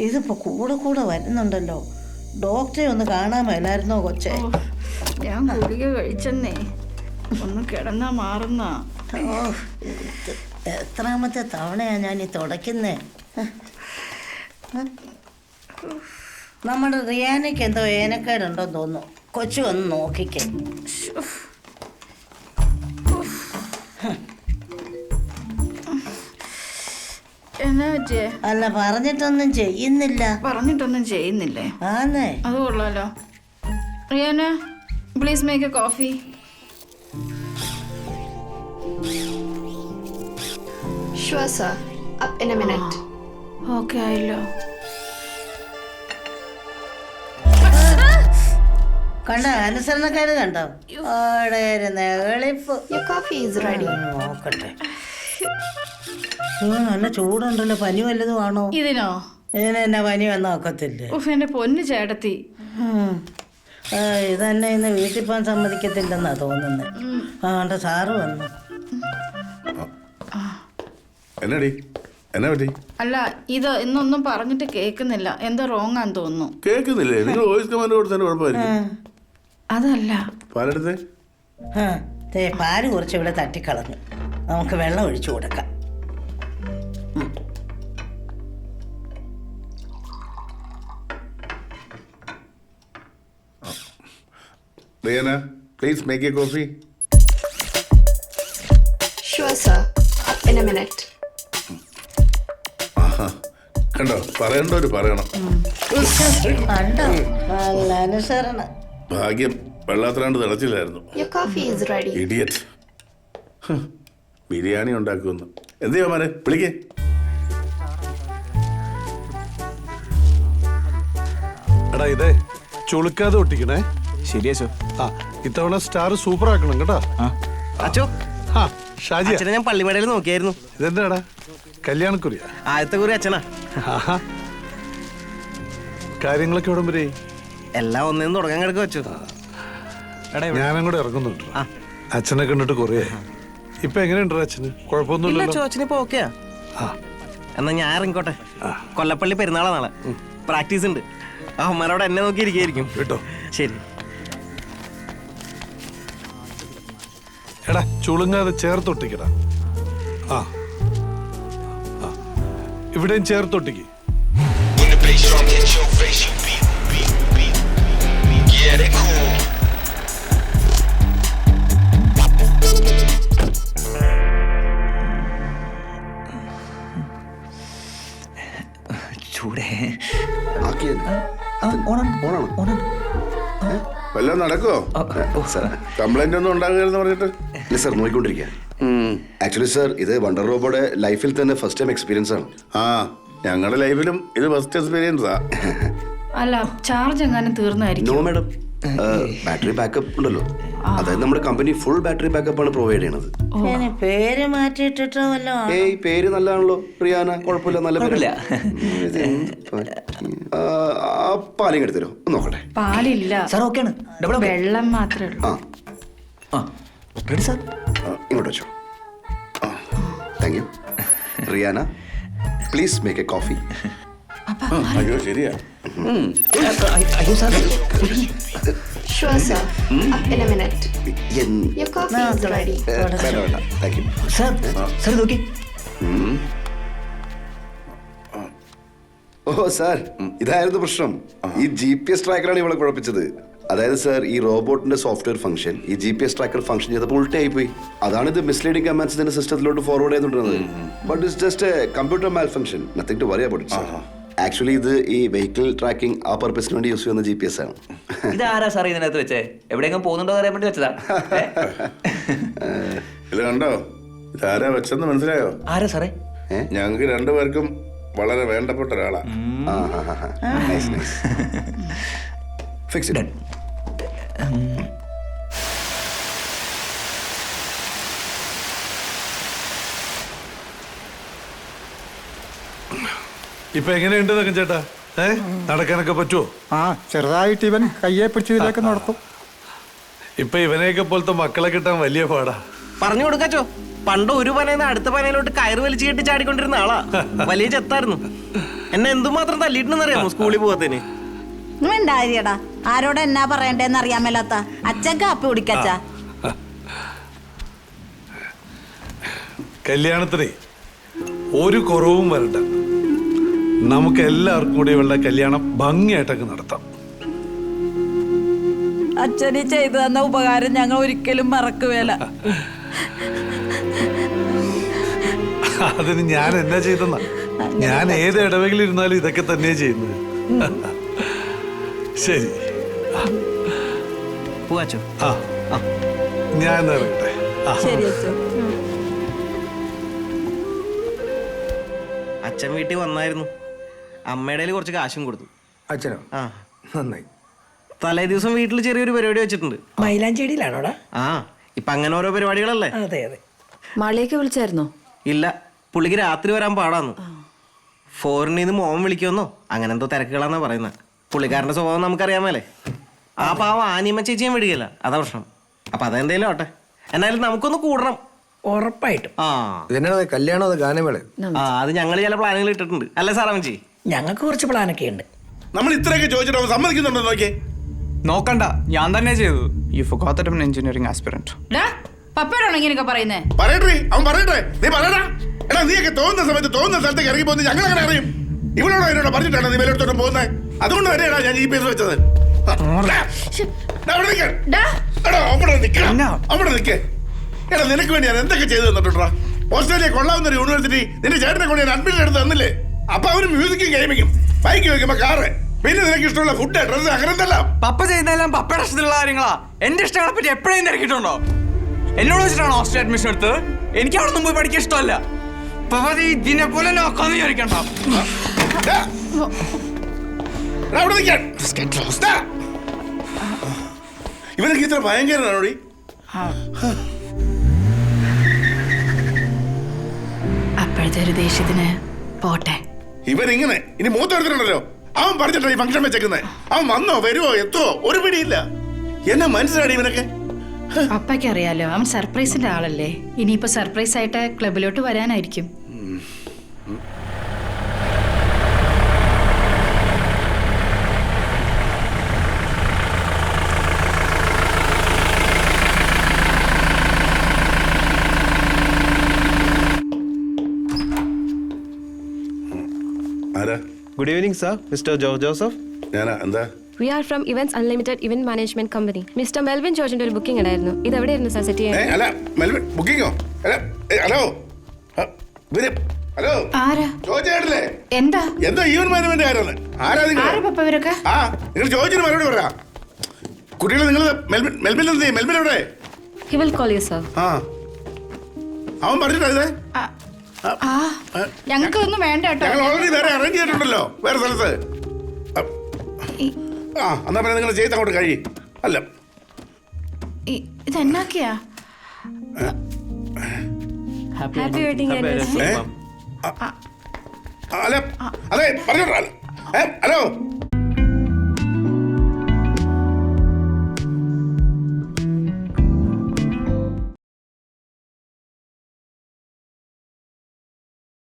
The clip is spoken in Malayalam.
ഇതിപ്പോ കൂടെ കൂടെ വരുന്നുണ്ടല്ലോ. ഡോക്ടറെ ഒന്ന് കാണാൻ മേലായിരുന്നോ കൊച്ചേ? ഞാൻ ഗുളിക കഴിച്ചെന്നേ, ഒന്ന് കിടന്നാ മാറുന്ന. എത്രാമത്തെ തവണയാ ഞാൻ ഈ തുടയ്ക്കുന്നേ. നമ്മുടെ റിയാനയ്ക്ക് എന്തോ ഏനക്കേടുണ്ടോന്ന് തോന്നുന്നു. കൊച്ചു ഒന്ന് നോക്കിക്കേ. എന്നാ പറ്റിയേ? അല്ല, പറഞ്ഞിട്ടൊന്നും ചെയ്യുന്നില്ല. പറഞ്ഞിട്ടൊന്നും ചെയ്യുന്നില്ലേ? ആന്നേ. അത് കൊള്ളാലോ. Riyana, please make A coffee. Sure, sir. Up in a minute. Okay ആയല്ലോ. കണ്ടോ അനുസരണക്കാര് കണ്ടോ? എളിപ്പ്. Your coffee is ready. നോക്കട്ടെ. നല്ല ചൂടുണ്ടല്ലോ. പനി വല്ലതും ആണോ? ഇതിനോ? ഇതിനെന്നാ പനി വന്ന ഒക്കത്തില്ലേ? എന്റെ പൊന്നു ചേട്ടത്തി, ഇതന്നെ ഇന്ന് വീട്ടിൽ പോകാൻ സമ്മതിക്കത്തില്ലെന്നാ തോന്നുന്നത്. കണ്ട സാറ് വന്നു. അല്ല, ഇത് ഇന്നൊന്നും പറഞ്ഞിട്ട് കേൾക്കുന്നില്ല. എന്തോ റോങ് ആന്ന് തോന്നുന്നു. കേൾക്കുന്നില്ലേ? നിങ്ങൾ വോയിസ് കമാൻഡ് കൊടുത്തതിന് കുഴപ്പമായിരിക്കും. അതല്ല, പാലെടുത്തേ. പാല് കുറച്ച് ഇവിടെ തട്ടിക്കളഞ്ഞു. നമുക്ക് വെള്ളം ഒഴിച്ചു കൊടുക്കാം. Riyana, please make A coffee. Sure, sir. Up in a minute. കണ്ടോ, പറയണ്ടോ പറയണം. കണ്ടോ, നല്ല അനുസരണ. ഭാഗ്യം വെള്ളാത്രാണ്ട് തിളച്ചില്ലായിരുന്നു. Your coffee is ready. Idiot. Biryani ഉണ്ടാക്കുമെന്ന്. എന്തെയ്യാ മാരെ, വിളിക്കേ. എടാ, ഇതേ ചുളുക്കാതെ ഒട്ടിക്കണേ. ശരിയാച്ചോ. ആ, ഇത്തവണ സ്റ്റാർ സൂപ്പർ ആക്കണം കേട്ടോ. അച്ചോ, ഷാജി, ഞാൻ പള്ളിമേടയിൽ നോക്കിയായിരുന്നു. ഇതെന്താടാ, കല്യാണക്കുറിയാ? ആദ്യത്തെ കുറി അച്ഛനാ. കാര്യങ്ങളൊക്കെ എവിടം വരെ? എല്ലാം ഒന്നേന്ന് തുടങ്ങാൻ കിടക്കുക വെച്ചു. ഞാനും കൂടെ ഇറങ്ങുന്നുണ്ട്. അച്ഛനെ കണ്ടിട്ട് കുറേ. ഇപ്പൊ എങ്ങനെയുണ്ടോ അച്ഛന്? കുഴപ്പമൊന്നുമില്ല. അച്ഛന് ഇപ്പൊ ഓക്കെയാ. എന്നാ ഞാൻ ഇറങ്ങിക്കോട്ടെ. കൊല്ലപ്പള്ളി പെരുന്നാളാ നാളെ. പ്രാക്ടീസ് ഉണ്ട്. അമ്മമാരോട് എന്നെ നോക്കിയിരിക്കും കേട്ടോ. ശരി. എടാ, ചുളുങ്ങാതെ ചേർത്തൊട്ടിക്കടാ. ആ, ഇവിടെയും ചേർത്തൊട്ടിക്ക്. ചൂടേ വല്ലതും നടക്കോ? കംപ്ലൈന്റ് ഒന്നും ഉണ്ടാകുകയെന്ന് പറഞ്ഞിട്ട്? ഇല്ല സാർ, നോക്കിക്കൊണ്ടിരിക്കുക. ആക്ച്വലി സാർ, ഇത് വണ്ടർ റോബോയുടെ ലൈഫിൽ തന്നെ ഫസ്റ്റ് ടൈം എക്സ്പീരിയൻസ് ആണ്. ഞങ്ങളുടെ ലൈഫിലും ഇത് ഫസ്റ്റ് എക്സ്പീരിയൻസാ. അല്ല, ചാർജ് എങ്ങാനും തീർന്നായിരിക്കും. നോ മാഡം, ബാറ്ററി ബാക്കപ്പ് ഉണ്ടല്ലോ. അതായത് നമ്മുടെ കമ്പനി ഫുൾ ബാറ്ററി ബാക്കപ്പ് ആണ് പ്രൊവൈഡ് ചെയ്യണത്. പേര് മാറ്റിയിട്ടിട്ടോ വല്ലോ? ഏയ്, പേര് നല്ലതാണല്ലോ റിയാന. കുഴപ്പമില്ല, നല്ല പേരില്ല. പാലിങ് എടുത്തരോ, നോക്കട്ടെ. പാലില്ല സാർ, ഓക്കെയാണ്. വെള്ളം മാത്രമേ ഉള്ളൂ. ഇങ്ങോട്ട് വെച്ചോ. Thank you. Riyana, please make A coffee. അയ്യോ, ശരിയാ. അയ്യോ sir. Sure, sir. Up in a minute. Your coffee is ready. Thank you. Sir, sir നോക്കി. ഓ സാർ, ഇതായിരുന്നു പ്രശ്നം. ഈ GPS ട്രാക്കറാണ് ഇവളെ കുഴപ്പിച്ചത്. അതായത് സാർ, ഈ റോബോട്ടിന്റെ സോഫ്റ്റ്വെയർ ഫംഗ്ഷൻ ഈ GPS ട്രാക്കർ ഫംഗ്ഷൻ ചെയ്തപ്പോൾ ഉൾട്ട ആയിപ്പോയി. അതാണ് ഇത് മിസ്ലീഡിംഗ് കമാൻഡ്സ് ഇതിന്റെ സിസ്റ്റത്തിലോട്ട് ഫോർവേഡ് ചെയ്തുകൊണ്ടിരുന്നത്. But it's just a computer malfunction, nothing to worry about it sir. Actually ഇത് ഈ വെഹിക്കിൾ ട്രാക്കിംഗ് ആ പർപ്പസിന് വേണ്ടി യൂസ് ചെയ്യുന്ന GPS ആണ്. ഇതാരാ സാർ ഇതിനകത്ത് വെച്ചേ? എവിടെയെങ്കിലും പോകുന്നുണ്ടോ അറിയാൻ വേണ്ടി വെച്ചതാ. ഇത് കണ്ടോ, ഇതാരാ വെച്ചെന്ന് മനസ്സിലായോ? ആരാ സാറേ? ഞങ്ങൾക്ക് രണ്ടുപേർക്കും വളരെ വേണ്ടപ്പെട്ട ഒരാളാ. Fix it. ഇപ്പൊ എങ്ങനെയുണ്ട് തക്കം ചേട്ടാ? നടക്കാനൊക്കെ പറ്റുമോ? ചെറുതായിട്ട് ഇവൻ കയ്യെ പിടിച്ചതിലേക്ക് നടത്തും. ഇപ്പൊ ഇവനെയൊക്കെ പോലത്തെ മക്കളെ കിട്ടാൻ വലിയ പാടാ. പറഞ്ഞു കൊടുക്കാച്ചോ. പണ്ട് ഒരു പനയിൽ നിന്ന് അടുത്ത പനയിലോട്ട് കയറ് വലിച്ചു കെട്ടി ചാടിക്കൊണ്ടിരുന്ന ആളാ. വലിയ ചെത്തായിരുന്നു. എന്നെ എന്തുമാത്രം തല്ലിയിട്ടുണ്ടെന്നറിയാമോ സ്കൂളിൽ പോകത്തേന്? ഉണ്ടായിരിക്കടാ, ആരോട് എന്നാ പറയണ്ടേന്ന് അറിയാൻ മേലാത്ത അച്ഛൻ കാപ്പി കുടിക്കച്ചാ. കല്യാണത്തിന് ഒരു കുറവും വരണ്ട. നമുക്ക് എല്ലാവർക്കും കൂടി ഇവളുടെ കല്യാണം ഭംഗിയായിട്ടൊക്കെ നടത്താം. അച്ഛന് ചെയ്തു തന്ന ഉപകാരം ഞങ്ങൾ ഒരിക്കലും മറക്കുവേല. അതിന് ഞാൻ എന്നാ ചെയ്തെന്ന? ഞാൻ ഏത് ഇടവകളിലിരുന്നാലും ഇതൊക്കെ തന്നെയാ ചെയ്യുന്നത്. ശരി, പോവാച്ചോ. ആ ഞാൻ ഇറങ്ങട്ടെ. ശരി അച്ഛൻ. അച്ഛൻ വീട്ടിൽ വന്നായിരുന്നു. അമ്മയുടെ കയ്യിൽ കുറച്ച് കാശും കൊടുത്തു. അച്ഛനോ? ആ, നന്നായി. തലേ ദിവസം വീട്ടിൽ ചെറിയൊരു പരിപാടി വെച്ചിട്ടുണ്ട്. മൈലാഞ്ചേടിയിലാണോടാ? ആ, ഇപ്പൊ അങ്ങനെ ഓരോ പരിപാടികളല്ലേ. അതെ അതെ. മാളിയൊക്കെ വിളിച്ചായിരുന്നോ? ഇല്ല, പുള്ളിക്ക് രാത്രി വരാൻ പാടാന്ന്. ഫോറിനിൽ നിന്ന് മോൻ വിളിക്കുമെന്നോ അങ്ങനെ എന്തോ തിരക്കുകളാന്നാ പറയുന്നത്. പുള്ളിക്കാരന്റെ സ്വഭാവം നമുക്കറിയാമല്ലേ. ആ പാവം ആനിയമ്മ ചേച്ചിയും വിടുകയില്ല, അതാ പ്രശ്നം. അപ്പൊ അതെന്തേലും ആട്ടെ, എന്നാലും നമുക്കൊന്ന് കൂടണം. ഉറപ്പായിട്ടും. ആ ഇതെന്നാ കല്യാണം അത് ഗാനമേള? ആ, അത് ഞങ്ങൾ ചില പ്ലാനുകൾ ഇട്ടിട്ടുണ്ട് അല്ലേ സാറാമച്ചി? ഞങ്ങൾക്ക് കുറച്ച് പ്ലാനൊക്കെ ഉണ്ട്. നമ്മൾ ഇത്രയൊക്കെ ചോദിച്ചിട്ട് അവൻ സമ്മതിക്കുന്നുണ്ടോ നോക്കിയേ? നോക്കണ്ട, ഞാൻ തന്നെ ചെയ്തു. You forgot that I'm an engineering aspirant. പപ്പയോടാണോ ഇങ്ങനെയൊക്കെ പറയുന്നേ? പറയട്ടെ, അവൻ പറയട്ടെ. നീ പറയടാ. എടാ, നീയൊക്കെ തോന്നുന്ന സമയത്ത് തോന്നുന്ന സ്ഥലത്തേക്ക് ഇറങ്ങി പോകുന്നത് ഞങ്ങൾ അങ്ങനെ അറിയും. ഇവളോടോ എന്നോട് പറഞ്ഞിട്ടാണ് നീ വിലയിടത്തോട്ട് പോകുന്നത്. അതുകൊണ്ട് തന്നെയാടാ ഞാൻ GPS വെച്ചത്. അവിടെ നിൽക്കേ. എടാ, നിനക്ക് വേണ്ടി ഞാൻ എന്തൊക്കെ ചെയ്തു തന്നിട്ടുണ്ടാ? ഓസ്ട്രേലിയ കൊള്ളാവുന്ന ഒരു യൂണിവേഴ്സിറ്റി നിന്റെ ചേട്ടനെ കൊണ്ട് ഞാൻ അഡ്മിഷൻ എടുത്ത് തന്നില്ലേ? അപ്പൊ അവന് മ്യൂസിക്കും ഗെയിമിങ്ങും, ബൈക്ക് വെക്കുമ്പോ കാറ്, പിന്നെ നിനക്ക് ഇഷ്ടമുള്ള ഫുഡ്, ഡ്രസ്സ്, അങ്ങനെ എന്തെല്ലാം. പപ്പ ചെയ്യുന്നതെല്ലാം പപ്പയുടെ ഇഷ്ടത്തിലുള്ള കാര്യങ്ങളാ. എന്റെ ഇഷ്ടങ്ങളെ പറ്റി എപ്പോഴും തിരക്കിയിട്ടുണ്ടോ? എന്നോട് വെച്ചിട്ടാണ് ഓസ്ട്രേലിയ അഡ്മിഷൻ എടുത്തത്. എനിക്ക് അവിടെ നിന്ന് പോയി പഠിക്കാൻ ഇഷ്ടമല്ല. പപ്പ ഇതിനെ പോലെ നോക്കാന്ന് വിചാരിക്കണ്ട. ഇവനൊക്കെ ഇത്ര ഭയങ്കരനാണോടി? അപ്പോഴത്തെ ഒരു ദേഷ്യത്തിന് പോട്ടെ. ഇവനിങ്ങനെ ഇനി മൂത്തെടുത്തിട്ടുണ്ടല്ലോ. അവൻ പറഞ്ഞിട്ടാ ഈ ഫംഗ്ഷൻ വെച്ചേക്കുന്നത്. അവൻ വന്നോ വരുവോ എത്തോ ഒരു പിടിയില്ല. എന്നെ മനസ്സിലാടി ഇവനൊക്കെ. പപ്പയ്ക്ക് അറിയാലോ, അവൻ സർപ്രൈസിന്റെ ആളല്ലേ. ഇനിയിപ്പോ സർപ്രൈസ് ആയിട്ട് ക്ലബിലോട്ട് വരാനായിരിക്കും. Good evening sir, mister Joseph. ഞാനാ, എന്താ? We are from Events Unlimited Event Management Company. Mr. Melvin ജോർജിന്റെ ഒരു ബുക്കിംഗ് ഉണ്ടായിരുന്നു. ഇത് എവിടെയായിരുന്നു സർ സെറ്റ് ചെയ്യാൻ? അല്ല, മെൽവിൻ ബുക്കിങ്ങോ? ഹലോ ഹലോ, ആരാ? ചോദിച്ചേട്ടില്ലേ? എന്താ എന്തോ ഈവന്റ് മാനേജ്മെന്റ് കാരാണ്. ആരാ നിങ്ങൾ? ആരാ പപ്പ ഇവരൊക്കെ? ആ, നിങ്ങൾ ചോദിച്ചിട്ട് മറുപടി പറയാ. കുട്ടികളെ നിങ്ങൾ മെൽവിൻ എന്ത് ചെയ്യും? മെൽവിൻ എവിടെ? He will call you, sir. ആ, അവൻ പറഞ്ഞിട്ടാ ഇത്? ഞങ്ങൾക്ക് ഒന്നും വേണ്ട കേട്ടോ. ഞങ്ങൾ ഓൾറെഡി വേറെ അറേഞ്ച് ചെയ്തിട്ടുണ്ടല്ലോ വേറെ സ്ഥലത്ത്. ആ, എന്നാ പിന്നെ നിങ്ങൾ ചെയ്ത് അങ്ങോട്ട് കഴിയും. അല്ല, ഇതെന്നാക്കിയാ? Happy wedding anniversary. അല്ല, അതെ പറഞ്ഞോട്ടോ. ഹലോ,